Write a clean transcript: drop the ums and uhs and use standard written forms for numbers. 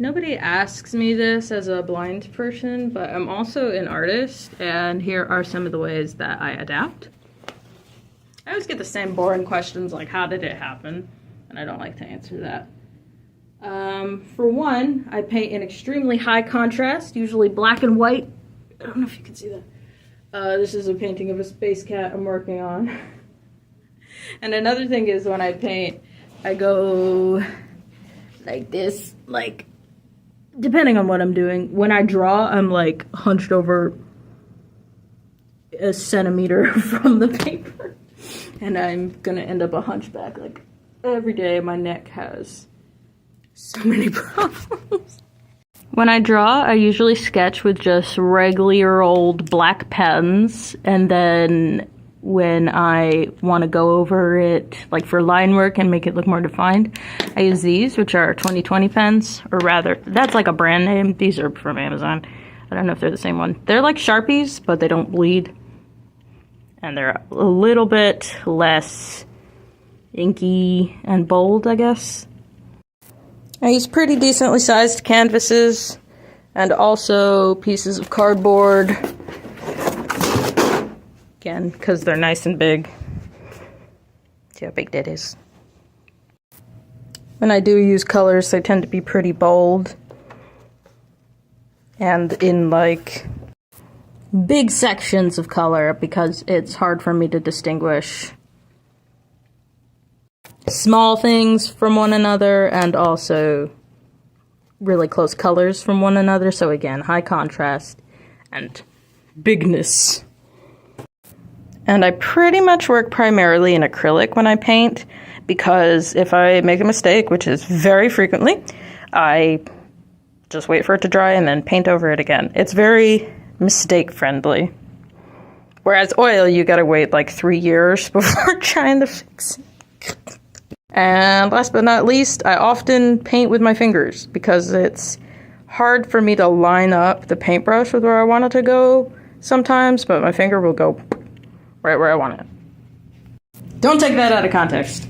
Nobody asks me this as a blind person, but I'm also an artist, and here are some of the ways that I adapt. I always get the same boring questions like, how did it happen? And I don't like to answer that. For one, I paint in extremely high contrast, usually black and white. I don't know if you can see that. This is a painting of a space cat I'm working on. And another thing is when I paint, I go like this, like, depending on what I'm doing. When I draw, I'm like hunched over a centimeter from the paper. And I'm gonna end up a hunchback. Like, every day my neck has so many problems. When I draw, I usually sketch with just regular old black pens, and then when I want to go over it, like for line work and make it look more defined, I use these, which are 2020 pens, or rather, that's like a brand name. These are from Amazon. I don't know if they're the same one. They're like Sharpies, but they don't bleed. And they're a little bit less inky and bold, I guess. I use pretty decently sized canvases and also pieces of cardboard. Again, because they're nice and big. See how big that is. When I do use colors, they tend to be pretty bold. And in like big sections of color because it's hard for me to distinguish small things from one another and also really close colors from one another. So again, high contrast and bigness. And I pretty much work primarily in acrylic when I paint because if I make a mistake, which is very frequently, I just wait for it to dry and then paint over it again. It's very mistake friendly. Whereas oil, you gotta wait like 3 years before trying to fix it. And last but not least, I often paint with my fingers because it's hard for me to line up the paintbrush with where I want it to go sometimes, but my finger will go right where I want it. Don't take that out of context.